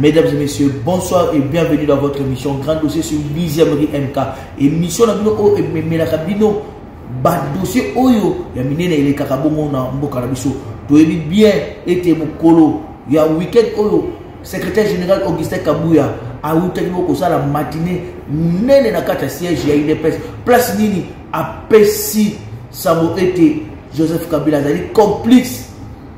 Mesdames et messieurs, bonsoir et bienvenue dans votre émission Grand Dossier sur Bizemri MK. Émission na bino o ememela kabino ba dossier oyo ya minene ile kakabongo na mboka na biso. Toyebi bien ete mokolo ya week-end oyo secrétaire général Augustin Kabouya a outaki boko sala matinée nene na kata siège ya UDPS. Place nini apesi Samo ete Joseph Kabila zali complice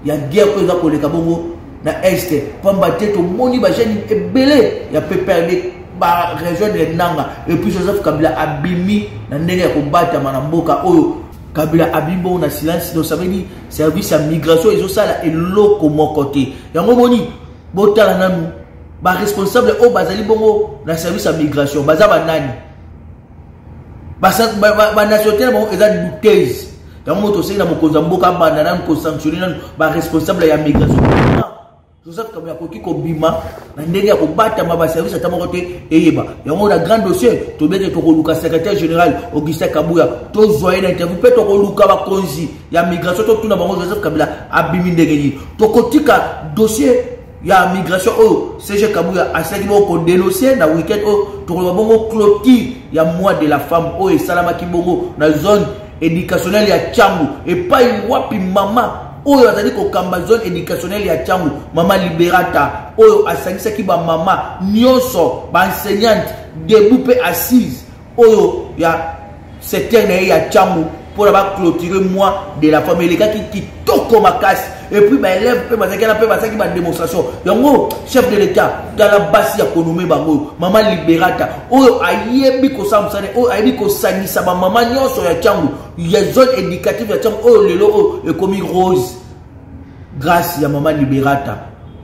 ya guerre ko za koleka bongo na este pamba teto moni ba jeune ebele ya PPRD ba région de Nanga et puis Joseph Kabila abimi na ndenge ya kombata manamboka oyo Kabila abimbo na silence donc ça veut dire service à migration ezo sala eloko mokote yango moni botala nanu ba responsable o bazali bongo na service à migration bazaba nani ba nationalité bon eza douteuse yango moto sey na mokonza mboka banda nan ko sanctionner nan ba responsable ya migration Joseph Kabila koki ko bima na ndenge ya kobata ma service atamoko te eyeba yango na grand dossier to bete to koluka secrétaire général Augustin Kabouya to zoyer na interview pe to koluka ba konzi ya migration to tuna bango Joseph Kabila abimi ndenge ni to kotika dossier ya migration o CG Kabouya asaki bo ko dénoncer na week-end o to ko bongo clôture ya mois de la femme o e salama ki bongo na zone éducationnelle ya Tchangu et pas wapi mama oyo azali kokamba zone éducationnelle ya Tchangu mama Liberata oyo asangisaki ba mama nyonso ba enseignante debout pe assise oyo ya secteur na ya Tchangu pour ba clôturer mois de la femme les gars qui toko makasi et puis ba élève pe bazaki na pe bazaki ba démonstration yango chef de l'état dans la base ya konomé bango mama Liberata oyo ayebi ko samsane oyo ayebi ko sanisa ba mama nyonso ya Tchangu ya zone éducative ya Tchangu oyo lelo oyo ekomi rose grâce ya mama Liberata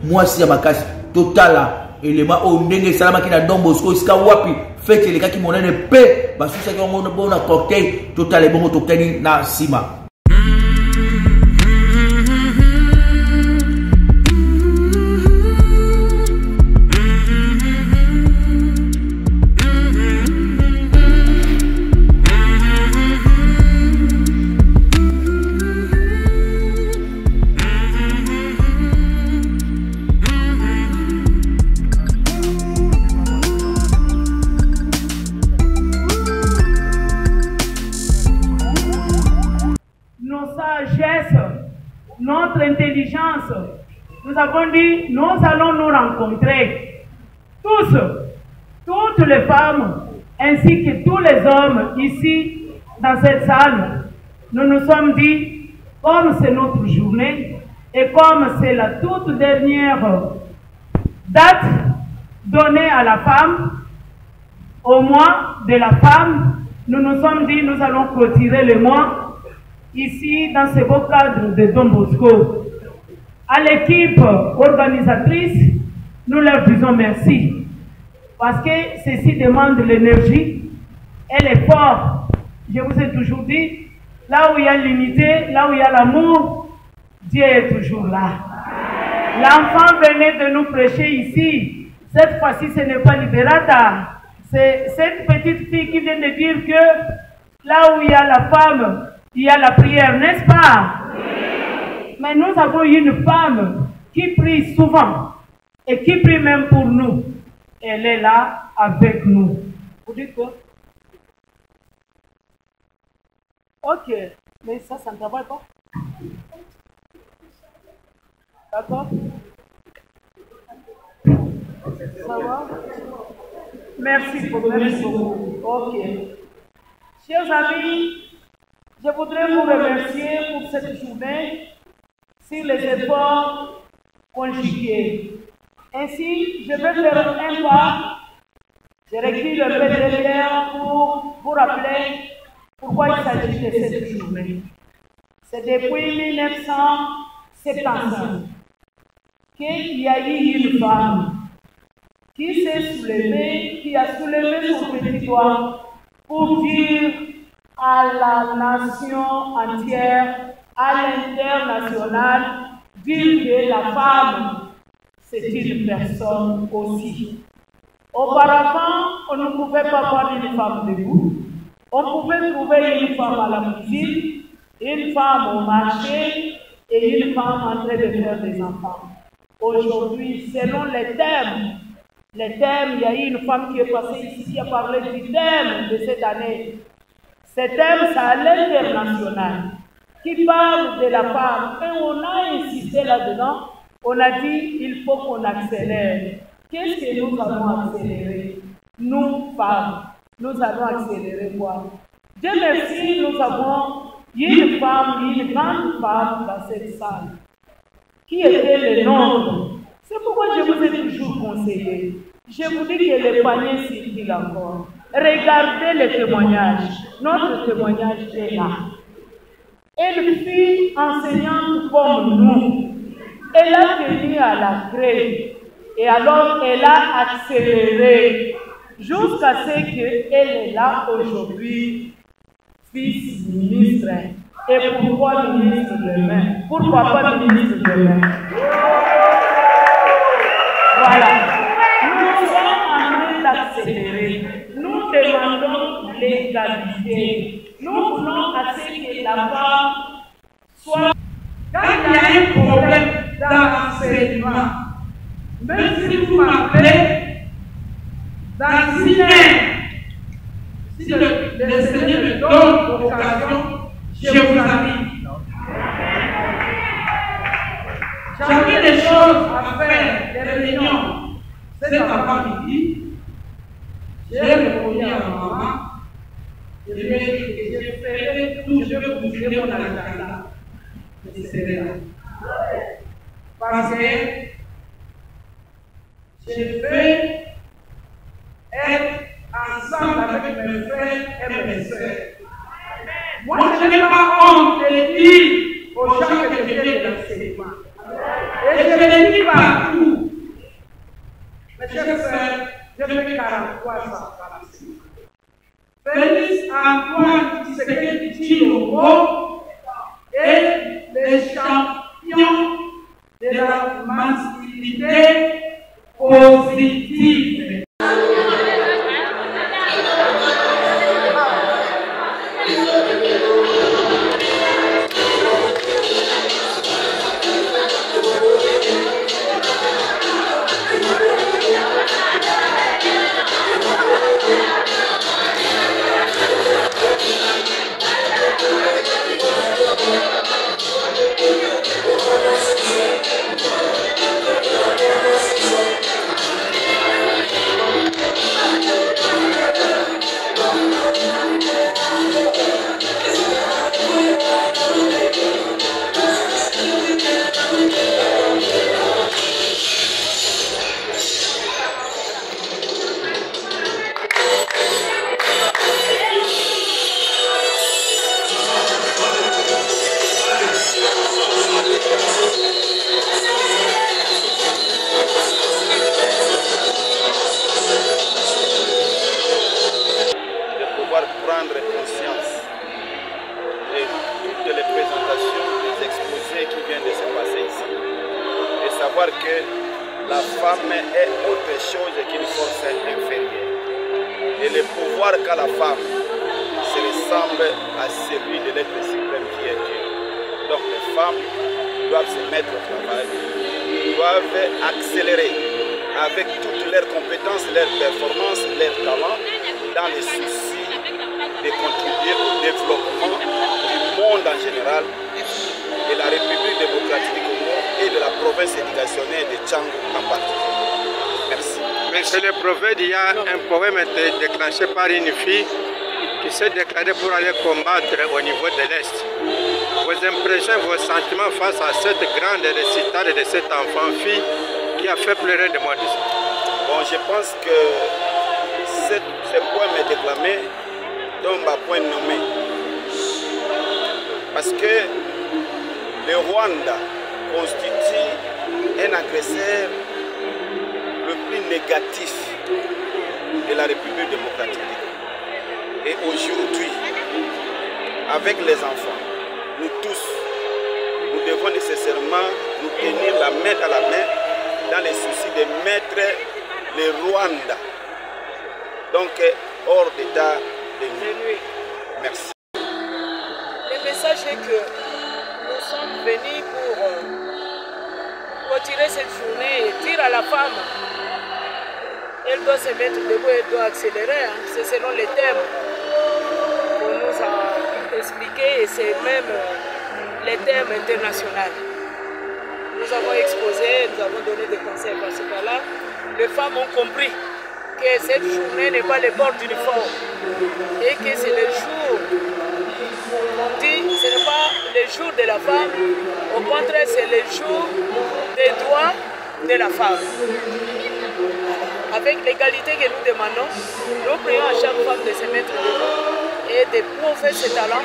moi si ya makasi totala élément o ndenge salama ki na Don Bosco iska wapi fete les gars qui monene pe basusa ki ngona bona cocktail totale bongo tokani na sima. Notre intelligence, nous avons dit, nous allons nous rencontrer, tous, toutes les femmes, ainsi que tous les hommes ici, dans cette salle. Nous nous sommes dit, comme c'est notre journée, et comme c'est la toute dernière date donnée à la femme, au mois de la femme, nous nous sommes dit, nous allons clôturer le mois, ici, dans ce beau cadre de Don Bosco. À l'équipe organisatrice, nous leur disons merci. Parce que ceci demande de l'énergie et l'effort. Je vous ai toujours dit, là où il y a l'unité, là où il y a l'amour, Dieu est toujours là. L'enfant venait de nous prêcher ici. Cette fois-ci, ce n'est pas Liberata. C'est cette petite fille qui vient de dire que là où il y a la femme, il y a la prière, n'est-ce pas? Oui. Mais nous avons une femme qui prie souvent et qui prie même pour nous. Elle est là avec nous. Vous dites quoi? Ok, mais ça ne travaille pas. D'accord? Ça va? Merci beaucoup. Ok. Chers amis, je voudrais vous remercier pour cette journée sur les efforts conjugués. Ainsi, je vais faire un pas. J'ai réécrit le PDR pour vous rappeler pourquoi il s'agit de cette journée. C'est depuis 1975 qu'il y a eu une femme qui s'est soulevée, qui a soulevé son petit doigt pour dire à la nation entière, à l'international, dire que la femme, c'est une personne aussi. Auparavant, on ne pouvait pas voir une femme debout. On pouvait trouver une femme à la cuisine, une femme au marché et une femme en train de faire des enfants. aujourd'hui, selon les thèmes, il y a eu une femme qui est passée ici qui a parlé du thème de cette année. Ce thème, c'est à l'international, qui parle de la femme. Et on a insisté là-dedans, on a dit il faut qu'on accélère. Qu'est-ce que nous allons accélérer? Nous, femmes, nous allons accélérer quoi? Dieu merci, nous avons une femme, une grande femme dans cette salle, qui était le nombre. C'est pourquoi je vous ai toujours conseillé. Je vous dis que le panier circule encore. Regardez le témoignage. Notre témoignage est là. Elle fut enseignante comme nous. Elle a tenu à la crèche. Et alors, elle a accéléré jusqu'à ce qu'elle est là aujourd'hui, fils ministre. Et pourquoi ministre demain? Pourquoi pas ministre demain? Voilà. Nous sommes en train d'accélérer. Nous demandons l'égalité. Nous voulons à ce que la femme soit... Quand il y a un problème dans l'enseignement, même si vous m'appelez dans 6 heures, si le Seigneur me donne l'occasion, je vous invite. J'avais des choses à faire, des réunions. Cet après-midi, j'ai répondu à ma maman. Je lui ai dit que je ferai tout, je vais bouger mon agenda. Je serai là. Parce que je vais être ensemble avec mes frères et mes soeurs. Moi, je n'ai pas honte de dire aux gens que je viens de l'enseignement. Et je le dis partout. Mes chers frères, je fais 43 ans par ici. Félix Antoine Tshisekedi Tshilombo est le champion de la masculinité positive. Que la femme est autre chose qu'une force inférieure. Et le pouvoir qu'a la femme se ressemble à celui de l'être suprême qui est Dieu. Donc les femmes doivent se mettre au travail, doivent accélérer avec toutes leurs compétences, leurs performances, leurs talents, dans le souci de contribuer au développement du monde en général et la République démocratique du Congo et de la province éducationnelle de Tchangou en particulier. Merci. Monsieur le prophète, il y a un poème déclenché par une fille qui s'est déclarée pour aller combattre au niveau de l'Est. Vos impressions, vos sentiments face à cette grande récitale de cette enfant-fille qui a fait pleurer de moi ici. Bon, je pense que ce poème est déclamé tombe à point nommé. Parce que le Rwanda constitue un agresseur le plus négatif de la République démocratique. Et aujourd'hui, avec les enfants, nous tous, nous devons nécessairement nous tenir la main dans la main dans le souci de mettre le Rwanda donc hors d'état de nuit. Merci. Le message est que nous sommes venus pour clôturer cette journée et dire à la femme, elle doit se mettre debout, elle doit accélérer. Hein. C'est selon les thèmes qu'on nous a expliqués et c'est même les thèmes internationaux. Nous avons exposé, nous avons donné des conseils par ce cas-là. Les femmes ont compris que cette journée n'est pas le port d'uniforme et que c'est le jour, on dit, ce n'est pas le jour de la femme, au contraire c'est le jour des droits de la femme. Avec l'égalité que nous demandons, nous prions à chaque femme de se mettre debout et de prouver ses talents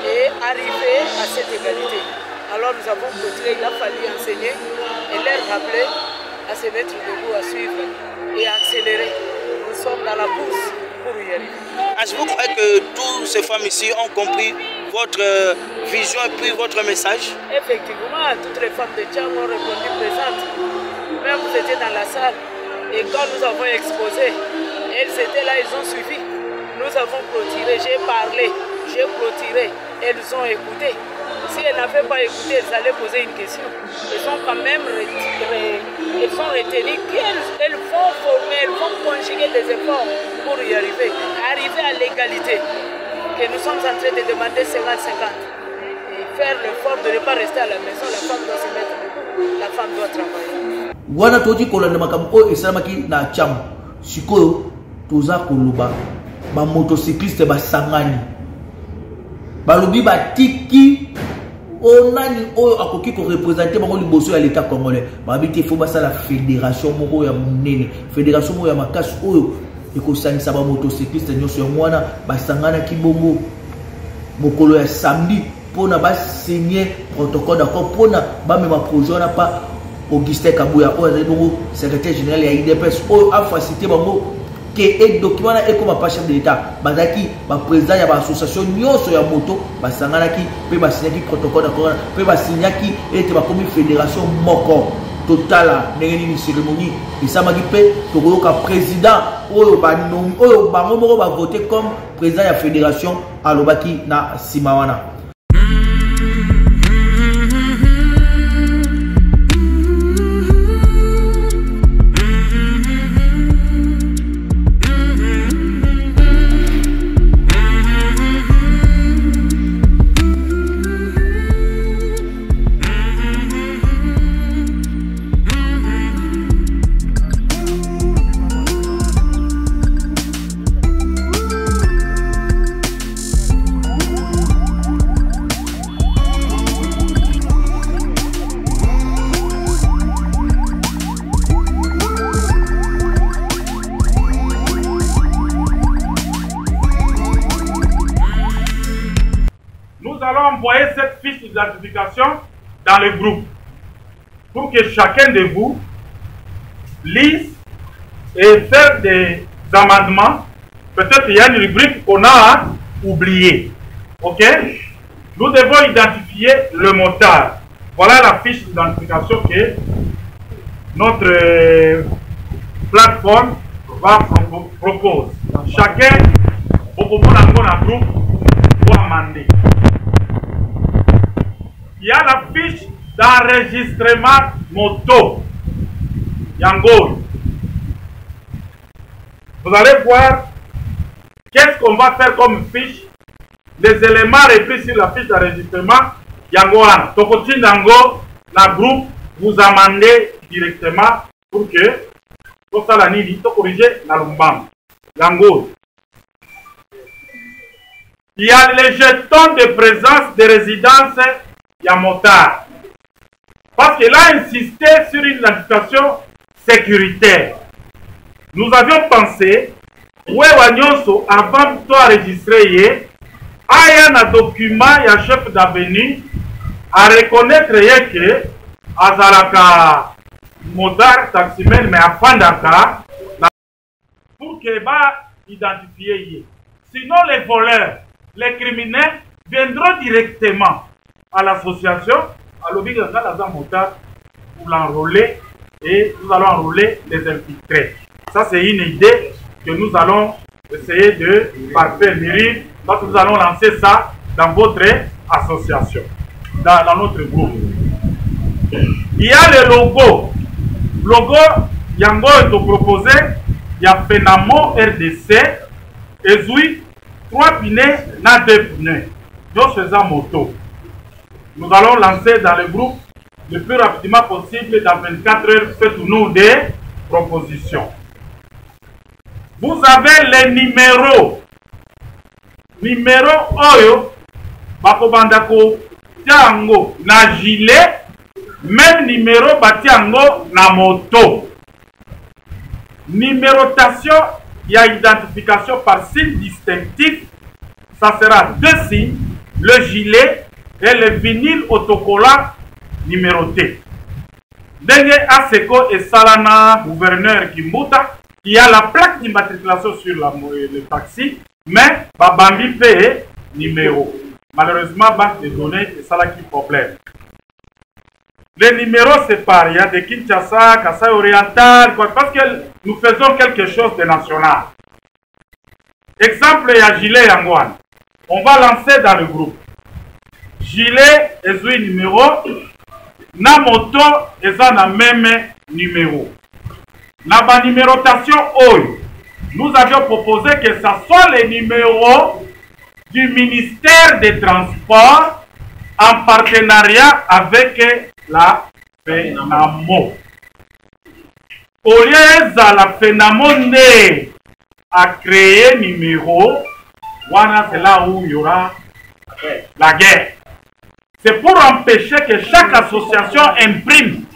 et arriver à cette égalité. Alors nous avons clôturé, il a fallu enseigner et leur rappeler à se mettre debout, à suivre et à accélérer. Nous sommes dans la course pour y arriver. Est-ce que vous croyez que toutes ces femmes ici ont compris votre vision et puis votre message? Effectivement, toutes les femmes de Tcham ont répondu présentes. Même vous étiez dans la salle et quand nous avons exposé, elles étaient là, elles ont suivi. Nous avons clôturé, j'ai parlé, j'ai clôturé, elles ont écouté. Si elles n'avaient pas écouté, elles allaient poser une question. Elles ont quand même retenu qu'elles vont former, elles vont conjuguer des efforts pour y arriver. Arriver à l'égalité que nous sommes en train de demander 50-50. Et faire l'effort de ne pas rester à la maison, la femme doit se mettre debout, la femme doit travailler. Wana todi kolanda makambo oyo esalamaki na Tcham sikoyo toza koloba ba motocycliste basangani balobi batiki onani oyo akoki ko représenter bango liboso ya l'état congolais babiti fo basa la fédération moko ya munene fédération moko ya makasi oyo ekosanisa ba motocycliste nyonso ya mwana basangana kibongo mokolo ya samedi pona ba signer protocole d'accord pona ba mema projet na pa Augustin Kabouya oyo ezali secrétaire général ya IDPS oyo a facilité bango que et document là et comme pas chef de l'état bazaki ba président ya ba association nyonso ya moto basanganaki pe ba signaki protocole d'accord pe ba signaki et ba comme fédération moko totala ndenge ni cérémonie isamaki pe tokoyoka président oyo ba nom oyo bango moko ba voter comme président ya fédération alobaki na simawana. Envoyer cette fiche d'identification dans le groupe pour que chacun de vous lise et faire des amendements. Peut-être qu'il y a une rubrique qu'on a oubliée. Ok? Nous devons identifier le motard. Voilà la fiche d'identification que notre plateforme va propose. Chacun au groupe doit amender. Il y a la fiche d'enregistrement moto. Yango. Vous allez voir qu'est-ce qu'on va faire comme fiche. Les éléments repris sur la fiche d'enregistrement. Yango. Tokoti Yango, la groupe, vous amendez directement pour que tout ça la nidi, tout corriger la lumbam. Yango. Il y a les jetons de présence de résidence. Yamotard. Parce qu'elle a insisté sur une identification sécuritaire. Nous avions pensé, avant de enregistrer, il y a un document, il y a un chef d'avenue, à reconnaître que Azalaka motard taximen, mais à Fandaka, pour qu'il va identifier. Sinon, les voleurs, les criminels viendront directement à l'association, à l'obligation d'Azam Motard pour l'enrôler et nous allons enrôler les infiltrés. Ça, c'est une idée que nous allons essayer de parvenir parce que nous allons lancer ça dans votre association, dans notre groupe. Il y a le logo. Logo, yango est proposé. Il y a Fenamo RDC. Et oui, 3 pneus, na 2 pneus. Donc, c'est ça moto. Nous allons lancer dans le groupe le plus rapidement possible, dans 24 heures, faites-nous des propositions. Vous avez les numéros. Numéro Oyo, Bakobandako, Tiango, na gilet, même numéro Batiango, na moto. Numérotation, il y a identification par signe distinctif. Ça sera 2 signes, le gilet et le vinyle autocollant numéroté. Dengue Aseko et Salana, gouverneur Kimbuta, il y a la plaque d'immatriculation sur le taxi, mais Babambi paye numéro. Malheureusement, banque de données, c'est ça qui est problème. Les numéros c'est pareil, il y a des Kinshasa, Kassai Oriental, parce que nous faisons quelque chose de national. Exemple, il y a Gilet Yangwan. On va lancer dans le groupe. Gilet est un numéro, na moto est un même numéro. Dans la numérotation OI, nous avions proposé que ce soit les numéros du ministère des Transports en partenariat avec la FENAMO. Au lieu de la FENAMO a créé numéro, voilà, c'est là où il y aura la guerre. C'est pour empêcher que chaque association imprime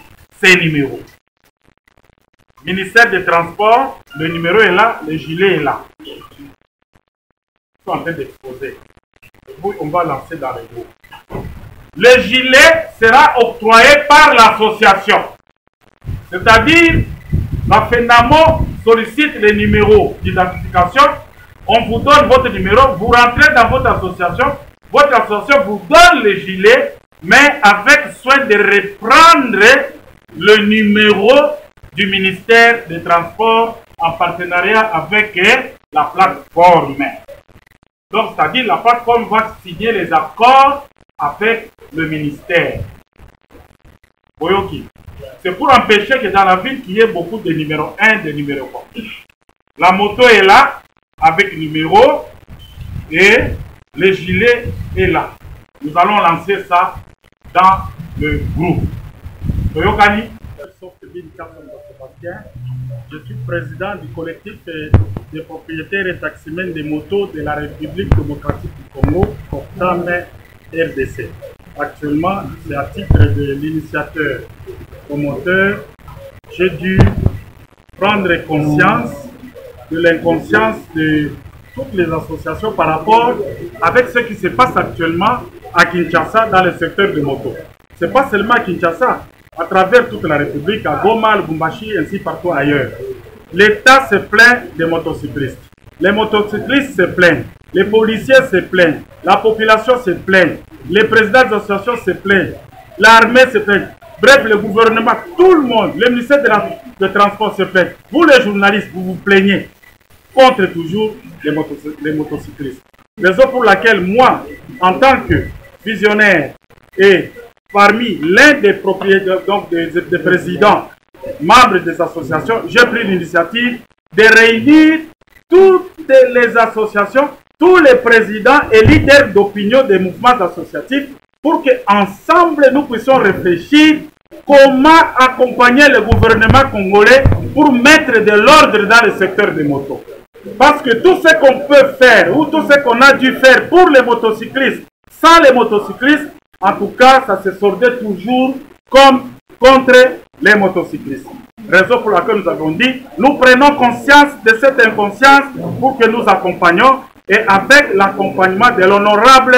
ses numéros. Ministère des Transports, le numéro est là, le gilet est là. Ils sont en train d'exposer. On va lancer dans le groupe. Le gilet sera octroyé par l'association. C'est-à-dire, la FENAMO sollicite les numéros d'identification. On vous donne votre numéro, vous rentrez dans votre association vous donne le gilet, mais avec soin de reprendre le numéro du ministère des Transports en partenariat avec la plateforme. Donc, c'est-à-dire la plateforme va signer les accords avec le ministère. C'est pour empêcher que dans la ville, qu'il y ait beaucoup de numéros 1, de numéros 4. La moto est là, avec numéro, et le gilet est là. Nous allons lancer ça dans le groupe. Je suis président du collectif des propriétaires et taximens des motos de la République démocratique du Congo, Portam RDC. Actuellement, c'est à titre de l'initiateur promoteur, j'ai dû prendre conscience de l'inconscience de toutes les associations par rapport avec ce qui se passe actuellement à Kinshasa dans le secteur de moto. Ce n'est pas seulement à Kinshasa, à travers toute la République, à Goma, Lubumbashi, ainsi partout ailleurs. L'État se plaint des motocyclistes. Les motocyclistes se plaignent. Les policiers se plaignent. La population se plaint. Les présidents d'associations se plaignent. L'armée se plaint. Bref, le gouvernement, tout le monde, le ministère de Transport se plaint. Vous les journalistes, vous vous plaignez contre toujours les motocyclistes. Raison pour laquelle moi, en tant que visionnaire et parmi l'un des propriétaires, donc des présidents, membres des associations, j'ai pris l'initiative de réunir toutes les associations, tous les présidents et leaders d'opinion des mouvements associatifs pour qu'ensemble nous puissions réfléchir comment accompagner le gouvernement congolais pour mettre de l'ordre dans le secteur des motos. Parce que tout ce qu'on peut faire ou tout ce qu'on a dû faire pour les motocyclistes, sans les motocyclistes, en tout cas, ça se soldait toujours comme contre les motocyclistes. Raison pour laquelle nous avons dit, nous prenons conscience de cette inconscience pour que nous accompagnions et avec l'accompagnement de l'honorable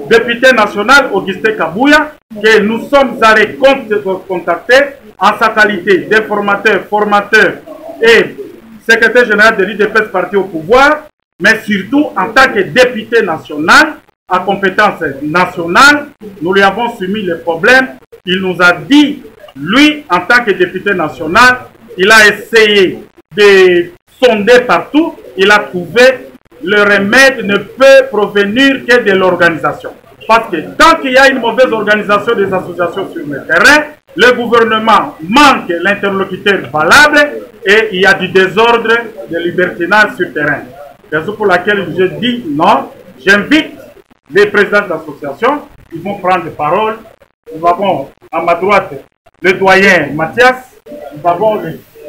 député national Augustin Kabouya, que nous sommes allés contacter en sa qualité d'informateur, formateur et secrétaire général de l'UDPS parti au pouvoir, mais surtout en tant que député national à compétence nationale, nous lui avons soumis les problèmes. Il nous a dit, lui, en tant que député national, il a essayé de sonder partout, il a trouvé le remède ne peut provenir que de l'organisation. Parce que tant qu'il y a une mauvaise organisation des associations sur le terrain, le gouvernement manque l'interlocuteur valable et il y a du désordre, de libertinage sur terrain. Raison pour laquelle je dis non. J'invite les présidents d'association, ils vont prendre parole. Nous avons à ma droite le doyen Mathias, nous avons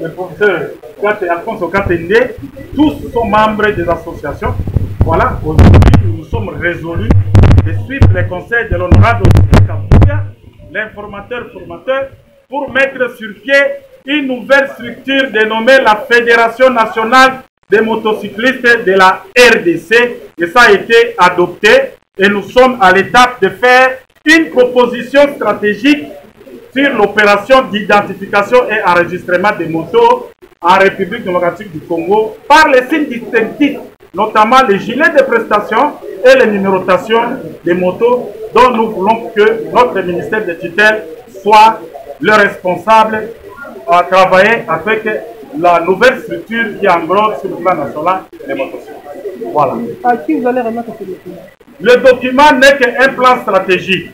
le professeur Alphonse Katende, tous sont membres des associations. Voilà, aujourd'hui nous sommes résolus de suivre les conseils de l'honorable Kabouya, l'informateur formateur, pour mettre sur pied une nouvelle structure dénommée la Fédération nationale des motocyclistes de la RDC, et ça a été adopté et nous sommes à l'étape de faire une proposition stratégique sur l'opération d'identification et enregistrement des motos en République démocratique du Congo par les signes distinctifs, notamment les gilets de prestation et les numérotations des motos dont nous voulons que notre ministère de tutelle soit le responsable à travailler avec la nouvelle structure qui englobe sur le plan national les motocyclistes. Voilà. À qui vous allez remettre ce document? Le document n'est qu'un plan stratégique.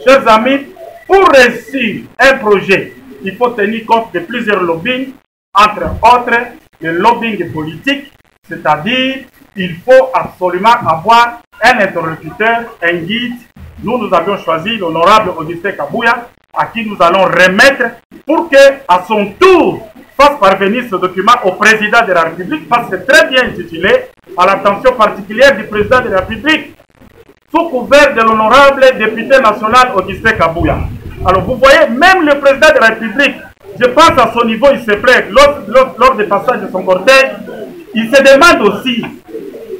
Chers amis, pour réussir un projet, il faut tenir compte de plusieurs lobbying, entre autres le lobbying politique, c'est-à-dire il faut absolument avoir un interlocuteur, un guide. Nous avions choisi l'honorable Augustin Kabouya, à qui nous allons remettre pour que, à son tour, fasse parvenir ce document au président de la République, parce que c'est très bien intitulé à l'attention particulière du président de la République, sous couvert de l'honorable député national Augustin Kabouya. Alors vous voyez, même le président de la République, je pense à son niveau, il se plaît, lors du passage de son cortège, il se demande aussi,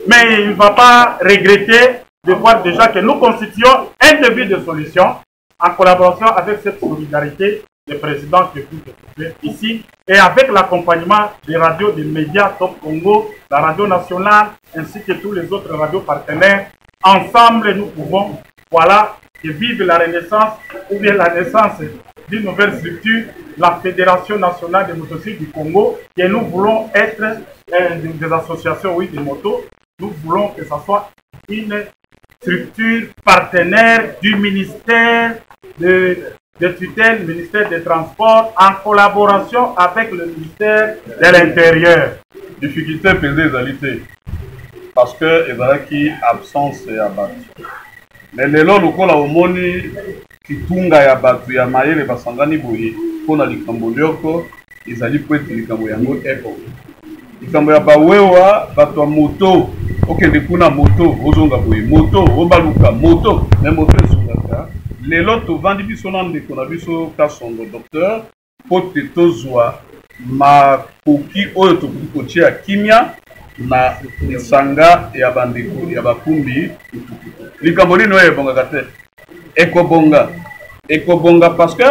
mais il ne va pas regretter de voir déjà que nous constituons un début de solution en collaboration avec cette solidarité des présidents que vous trouvez ici et avec l'accompagnement des radios, des médias Top Congo, la radio nationale ainsi que tous les autres radios partenaires. Ensemble, nous pouvons, voilà, que vivre la renaissance ou bien la naissance d'une nouvelle structure, la Fédération nationale des motocyclistes du Congo, et nous voulons être des associations, oui, des motos. Nous voulons que ce soit une structure partenaire du ministère de tutelle, ministère des Transports, en collaboration avec le ministère de l'Intérieur. Difficulté pesée égalité. Parce que ezalaki absence ya bato. Mais lelo lokola omoni kitunga ya bato ya mayele basangani boye pona likambo lioko ezali po ete likambo yango eko. Likambo ya bawewa bato ya moto okende kuna moto ozonga boye moto obaluka moto me moto ezongaka. Lelo tovandi biso na ndeko na biso Kasongo docteur po te tozwa makoki oyo tokoki kotia kimia na lisanga ya bandeko ya bakumbi likambo lino ebongaka te ekobonga parce que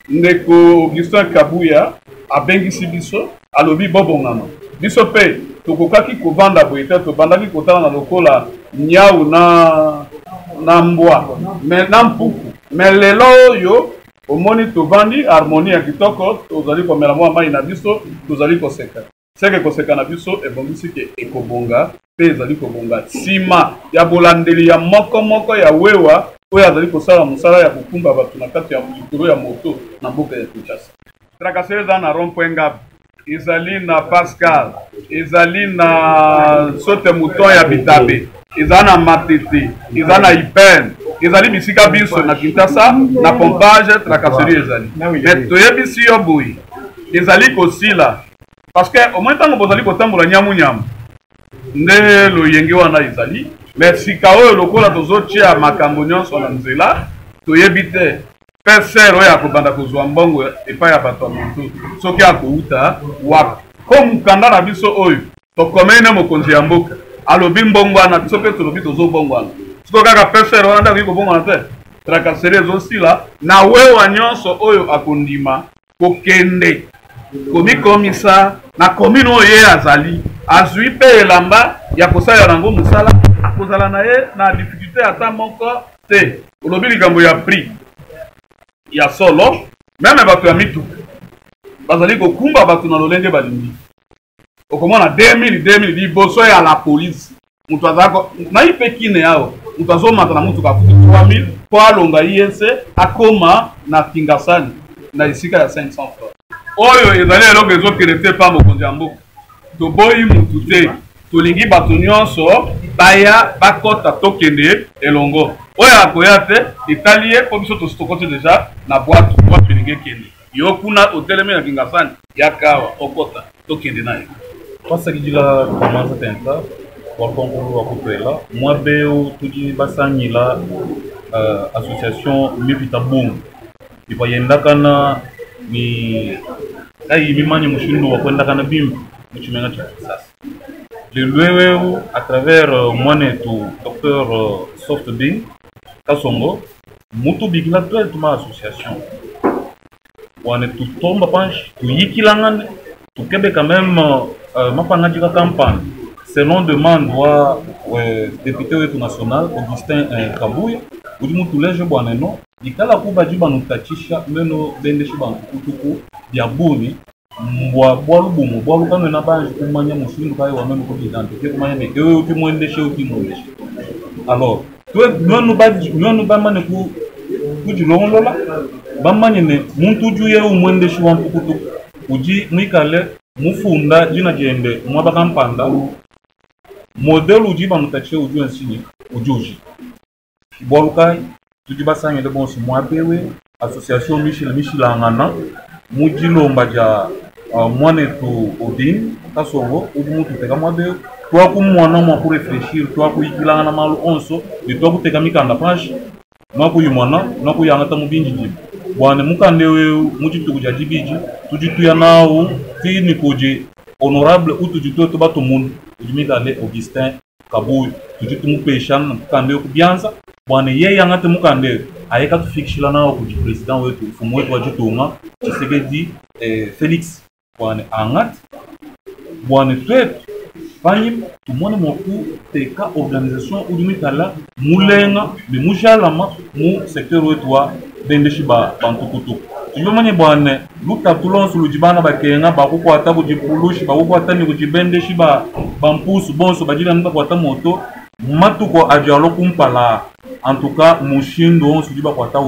ndeko Augustin Kabouya abengisi biso alobi bobongama biso pe tokokaki kovanda boye te tobandaki kotala na lokola nyau na mbwa me na mpuku me lelo oyo omoni tovandi harmonie ya kitoko tozali komela mwa mai na biso tozali koseka seke koseka na biso ebongisi ke ekobonga pe ezali kobonga nsima ya bolandeli ya moko ya wewa oyo azali kosala mosala ya kokumba bato na kati ya likolo ya moto na mboka ya Kinshasa. Trakasere eza na rond-point Ngabu, ezali na Pascal, ezali na Sote Mouton ya Bitabe, ezali na Matete, ezali na Ipen, ezali bisika biso na Kinshasa na pompage trakaseri ezali. Mais toyebisi yo boye ezali kosila parce que au moins tango bozali kotambola nyamu nde loyenge wana ezali mais sika oyo lokola tozotia makambo nyonso na nzela toyebi te peser oyo akobanda kozwa mbongo epai ya bato ya motu soki akouta wapi ko mokanda na biso oyo tokomei ne mokonzi ya mboka alobi mbongo wana biso mpe tolobi tozobongwana siko kaka peser wana nde akoki kobongwana te trakaseri ezosila na wewa nyonso oyo akondima kokende komikomisa na komine oyo ye azali azwi mpe elamba ya kosalela nango mosala akozala na ye na difficulté ata moko te olobi likambo ya prix ya solo meme bato ya mituka bazali kokumba bato na lolenge balingi okomona 2000 liboso ya la police moto azako nayi mpe kine awa moto azomata na motuka akuti 3000 po alonga INC akoma na Kingasani na esika ya 500 francs oyo ezali eloko ezokende te pa mokonzi ya mboka toboyi mutu te tolingi bato nyonso baya bakota tokende elongo oyo akoya te etali ye mpo biso tositokoti deja na bwato elingi ekende yo kuna otelemi na kingasani yakawa okota tokende na ye pasakidila komanza tenta wakonkulu wakutwela mwabeo tudi basanyila association mipita bungu ibayendakana ni ai mimanye mushindo wakwendakana bimbi muchimenga cha sasa lelweweu à travers mwanetu docteur Softbin Kasongo mutu bigila twel tuma association wane tutomba panche tuyikilangane tukebe quand même mapangajika campagne selon demande wa député wetu national Augustin Kabuya udi mutu leje bwana no ikala kuba jiba nutachisha meno bende shiba kutuku bya buni mbwa bwalubumu bwalukano na banje kumanya mushindu kai wa meno kudidante ke kumanya meke wewe ukimwendeshe alors toi nonu ba mane ku kujilongola ba manye ne muntu juye umwendeshi wa mpukutu uji mwikale mufunda jina jende mwaba kampanda model uji ba mutache uju ensini ujuji bwalukai tuji basanye de bonso mwabewe association Michel angana mujilomba ja mwanetu Odin Kasongo umutu teka mwabewe toi kumwana mwa ku réfléchir toi ku ikilanga malu onso de toi ku teka mikanda page mwaku yumwana naku yangata mubinji jibu bwana mukande wewe mujitu kuja jibiji tujitu ya nao fini koje honorable utujitu to bato mundu ujimika le Augustin Kabuya tujitu mupeshana mukande kubianza bwana yeye yangate mukande ayeka tufikishila nao kuji president wetu fumu wetu wajitunga Tshisekedi Felix bwana angat bwana twetu fanyi tumone moku teka organisation udimikala mulenga de mujalama mu secteur wetu wa bendeshi ba bantukutu tujomanye bwana luta tulonso lujibana bakenga bakuko atabu jipulushi bakuko atani kujibendeshi ba bampusu bonso bajila nda kwata moto matuko ajalo kumpala en tout cas mushindo onso jiba kwata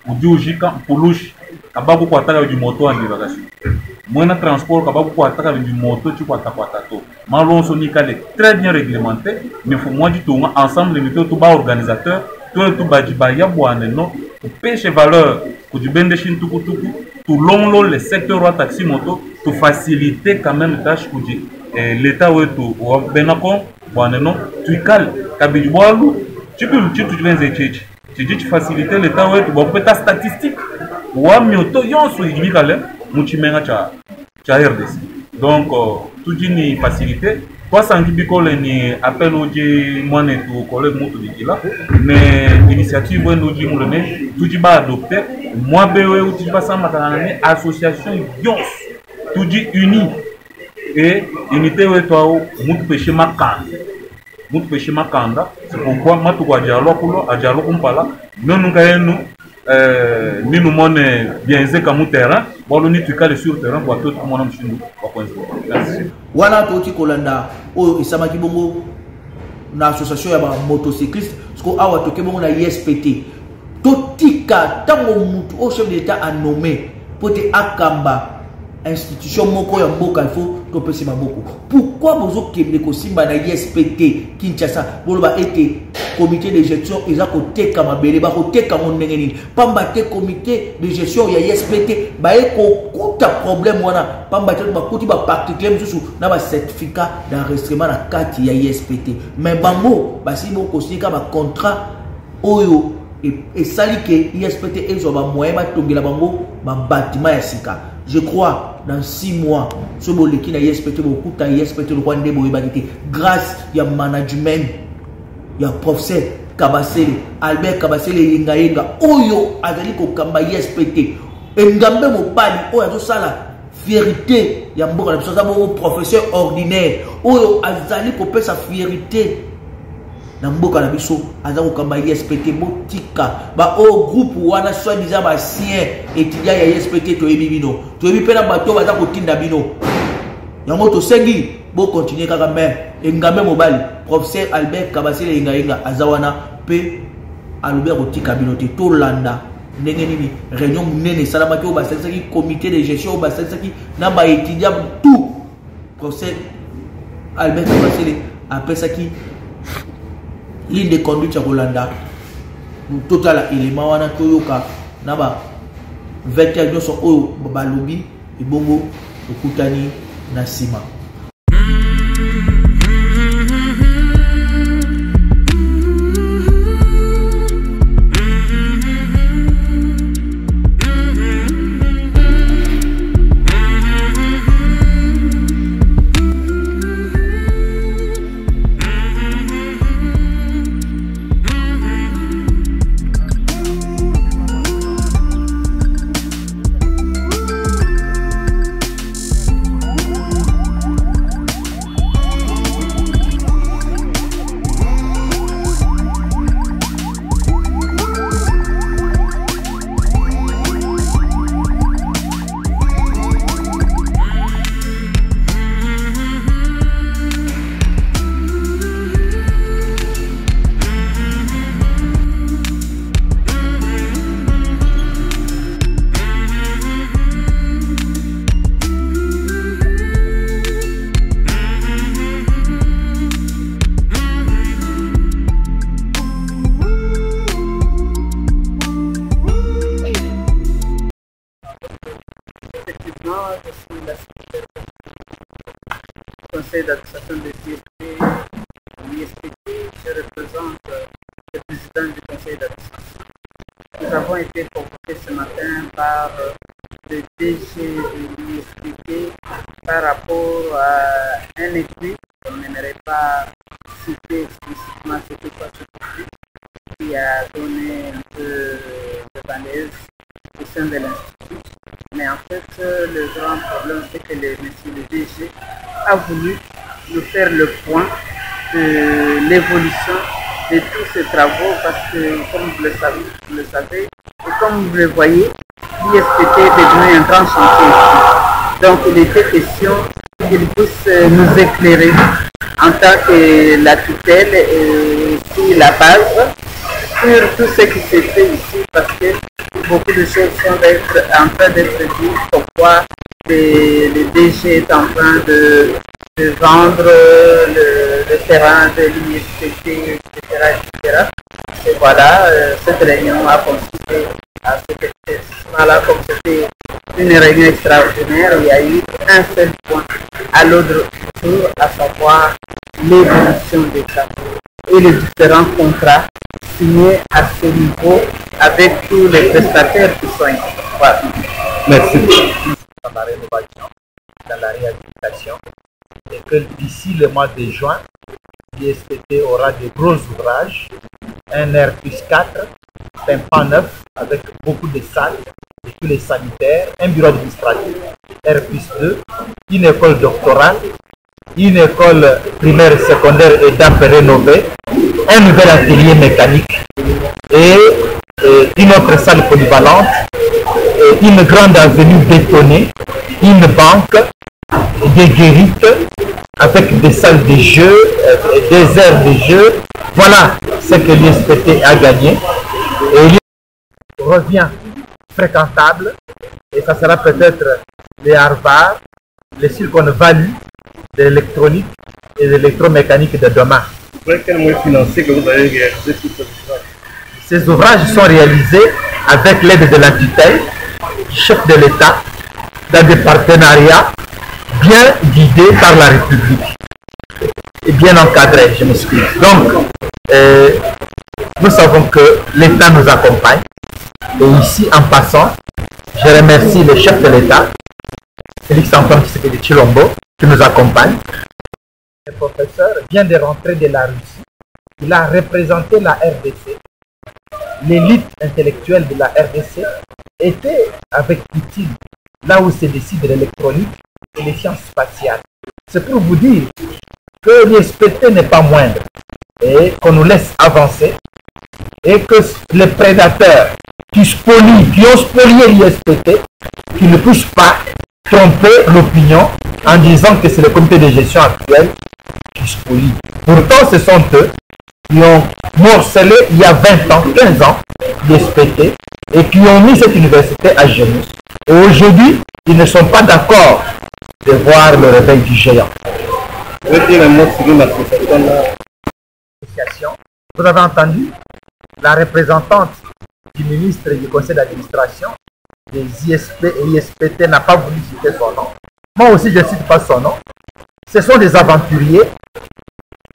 ujujika mpulushi kabaku kwata uji moto andi bagashi mwena transport kabaku kwata uji moto tu kwata to malonso nikale très bien réglementé mais faut moi du tout ensemble les tout ba organisateur tout bajiba ya bwana no pêche valeur ku dibende shintukutuku tout longlo le secteur wa taxi moto to faciliter quand même tâche ku di l'état wetu wa benako bwana no tuikale kabiji bwalu chipilu chitu chilenze chechi chiji faciliter l'état wetu ba peta statistique wa mioto yonso yimikale muchimenga cha RDC donc tout dit ni facilité toi sangi bikole ni appel oje mwane tu collègue mutu dikila mais initiative wendo ji mulene tout dit ba adopter moi bewe uti ba sama kana association yons tout dit uni et unité wetu mutu peshe makanda c'est pourquoi matu kwa ajalo kumpala nonu kaenu ni nous mone bien zeka mu terrain bolo ni tukale sur terrain pour tout monde mshindu wa kwanza merci wana toti kolanda o isamaki bongo na association ya ba motocycliste parce que awa toke bongo na ISPT totika tango mutu au chef d'état a nommé pote akamba institution moko ya mboka il faut topesi maboko pourquoi bozo kende ko simba na ISPT Kinshasa boloba ete comité de gestion eza ko teka mabele ba ko teka mondenge nini pamba te comité de gestion ya ISPT ba eko kuta problème wana pamba te ba kuti ba particulier mususu na ba certificat d'enregistrement na carte ya ISPT mais bango ba si boko sika ba contrat oyo et sali que ISPT ezo ba moyen ba tongela bango ba bâtiment ya sika. Je crois dans 6 mois ce boleki na ISPT beaucoup ta ISPT le Rwanda boyebaki grâce ya management ya professeur Kabasele Albert Kabasele yenga oyo azali ko kamba ISPT engambe mobali oyo azosala fierté ya mboka na biso za bo professeur ordinaire oyo azali ko pesa fierté na mboka na biso azako kamba ISPT botika ba o groupe wana soi-disant ba sien étudiant ya ISPT to ebibino to ebi pena bato baza ko tinda bino yango to sengi bo continuer kaka mais engambe mobali professeur Albert Kabasele yenga azawana pe alobi ko tika bino te to landa ndenge nini réunion munene esalamaki oyo basalisaki comité de gestion oyo basalisaki na baétudiant tout procès Albert Kabasele apesaki ligne de conduite ya kolanda totala élément wana toyoka na ba 21 nyonso oyo balobi ebongo okutani na nsima. Conseil d'administration de l'ISPT, je représente le président du conseil d'administration. Nous avons été convoqués ce matin par le DG de l'ISPT par rapport à un étude qu'on n'aimerait pas citer explicitement ce que quoi qui a donné un peu de malaise au sein de l'Institut. Mais en fait, le grand problème, c'est que monsieur le DG a voulu nous faire le point de l'évolution de tous ces travaux parce que, comme vous le savez, et comme vous le voyez, l'ISPT est devenu un grand chantier ici. Donc, il était question qu'il puisse nous éclairer en tant que la tutelle et aussi la base sur tout ce qui s'est fait ici parce que beaucoup de choses sont en train d'être dites, pourquoi le DG est en train de vendre le terrain de l'ISPT, etc. Et voilà, cette réunion a consisté à cet établissement-là, comme c'était une réunion extraordinaire, il y a eu un seul point à l'ordre du jour, à savoir l'évolution des travaux et les différents contrats signés à ce niveau avec tous les prestataires qui sont ici. Voilà. Merci. Dans la rénovation, dans la réhabilitation, et que d'ici le mois de juin, l'ISPT aura de gros ouvrages, un R+4, un pan neuf avec beaucoup de salles, et tous les sanitaires, un bureau administratif, R+2, une école doctorale, une école primaire et secondaire et d'AP rénovée, un nouvel atelier mécanique et une autre salle polyvalente, et une grande avenue bétonnée, une banque, des guérites avec des salles de jeu, des aires de jeu. Voilà ce que l'ISPT a gagné. Et il revient fréquentable et ça sera peut-être les Harvard, les Silicon Valley de l'électronique et de l'électromécanique de demain. Quel moyen financier que vous avez réalisé sur ce ouvrage? Ces ouvrages sont réalisés avec l'aide de la tutelle, du chef de l'État, dans des partenariats bien guidés par la République et bien encadrés, je m'excuse. Donc, nous savons que l'État nous accompagne. Et ici, en passant, je remercie le chef de l'État, Félix Antoine Tshisekedi Tshilombo, qui nous accompagne. Le professeur vient de rentrer de la Russie. Il a représenté la RDC. L'élite intellectuelle de la RDC était avec Poutine, là où se décide l'électronique et les sciences spatiales. C'est pour vous dire que l'ISPT n'est pas moindre et qu'on nous laisse avancer et que les prédateurs qui ont spolié l'ISPT, qui ne puissent pas tromper l'opinion en disant que c'est le comité de gestion actuel qui spolie. Pourtant, ce sont eux qui ont morcelé il y a 20 ans, 15 ans, l'ISPT, et qui ont mis cette université à genoux. Et aujourd'hui, ils ne sont pas d'accord de voir le réveil du géant. Vous avez entendu la représentante du ministre du conseil d'administration des ISP et ISPT n'a pas voulu citer son nom. Moi aussi, je ne cite pas son nom. Ce sont des aventuriers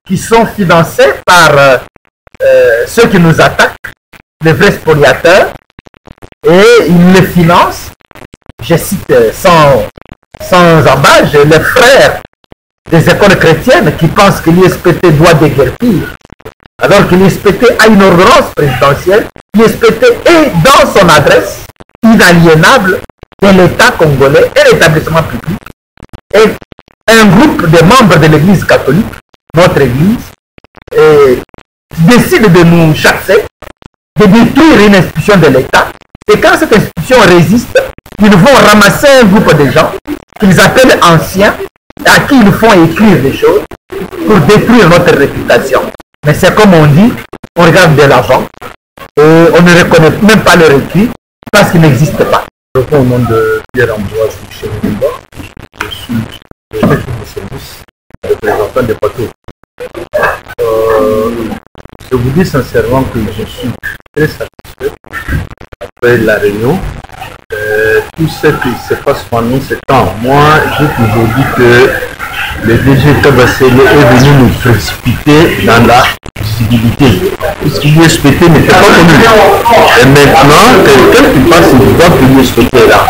qui sont financés par ceux qui nous attaquent, les vrais spoliateurs, et ils les financent. Je cite sans embâche les frères des écoles chrétiennes qui pensent que l'ISPT doit déguerpir, alors que l'ISPT a une ordonnance présidentielle. L'ISPT est dans son adresse inaliénable de l'État congolais et l'établissement public. Et un groupe de membres de l'Église catholique, notre Église, décide de nous chasser, de détruire une institution de l'État. Et quand cette institution résiste, ils vont ramasser un groupe de gens qu'ils appellent anciens, à qui ils font écrire des choses pour détruire notre réputation. Mais c'est comme on dit, on regarde de l'avant et on ne reconnaît même pas leur écrit parce qu'ils n'existent pas. Au nom de Pierre-Ambroise Michel-Mouba, je suis le chef de service représentant des bateaux. Je vous dis sincèrement que je suis très satisfait après la réunion. Tout ce qui se passe pendant ce temps, moi j'ai toujours dit que le DG Kabasele est venu nous précipiter dans la civilité, puisque l'ISPT n'était pas connu. Et maintenant, quelqu'un qui passe, il voit que l'ISPT est là.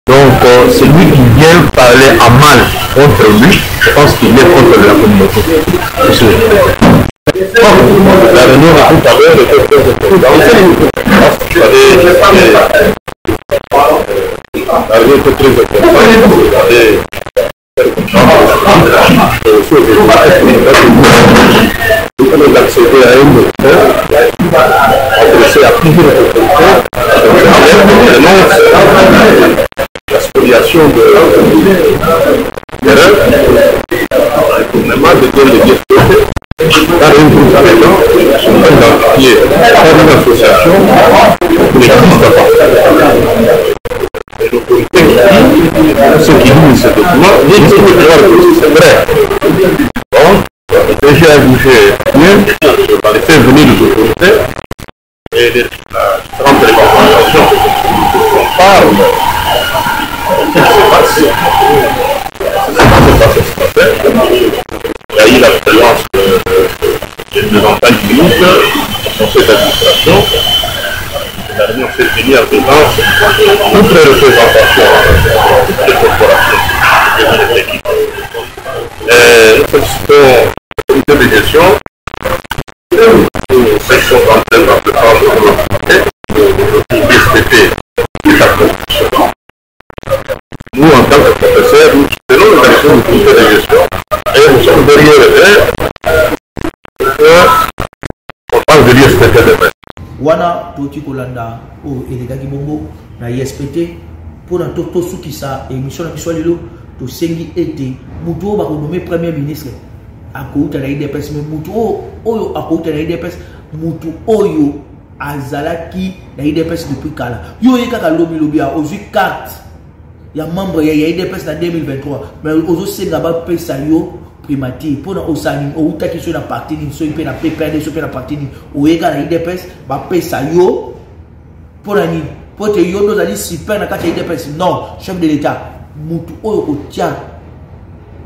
Donc, celui qui vient parler en mal contre lui, je pense qu'il est contre la communauté. La réunion a tout à l'heure était très importante. La réunion était très importante. Nous allons accéder à un docteur adressé à plusieurs autorités la spoliation de terrain, le gouvernement de délégués par un groupe de gens qui sont identifiés par une association qui n'existe pas. Et l'autorité qui dit, ceux qui lisent ce document disent que c'est vrai. Bon, le DG a bougé mieux, il fait venir les autorités et les différentes recommandations. On parle de ce qui se passe. Il y a eu la présence des représentants du ministre, du conseil d'administration. La réunion s'est tenue en présence de toutes les représentations des corporations et des équipes. Nous assistons au comité de gestion, nous section d'antenne dans le cadre de l'ISPT et la production. Nous, en tant que professeurs, nous soutenons les actions du comité de gestion et nous sommes derrière eux pour parle de l'ISPT demain. Wana toti kolanda o elegaki bongo na ISPT pour na toto sukisa émission na kiswalilo to sengi ete mutu ba ko nommer premier ministre akouta na IDPS mais mutu oyo akouta na IDPS mutu oyo azalaki na IDPS depuis kala yo yekaka lobi a ozu carte ya membre ya IDPS na 2023 mais ozo senga ba pesa yo primature pour na osani ou ta question na parti ni so pe na PPRD so pe na parti ni oyeka na IDPS ba pesa yo pour na ni pour te yo do zali super na kati IDPS non chef de l'état mutu oyo otia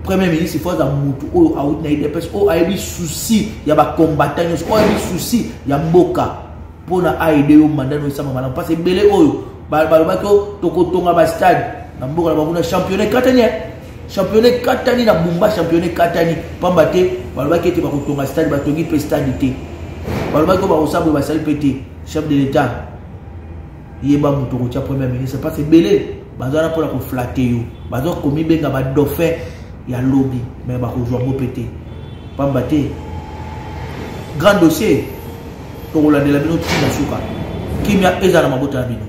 premier ministre faut za mutu oyo out na IDPS o ayebi souci ya ba combattant o ayebi souci ya mboka pour na aider yo mandat no sama malam parce belé oyo ba ko tokotonga ba stade na mboka na ba championnat championnat katani na Bumba championnat katani pambate balobaki ete bakotonga stade batongi pe stade te balobaki ba osabo ba sali pété chef de l'état yeba mutu ko premier ministre parce que belé bazana pour la ko flatter yo bazo komi benga ba dauphin ya lobby mais ba ko jouer mo pété pambate grand dossier to la de la bino tina suka kimia ezala mabota bino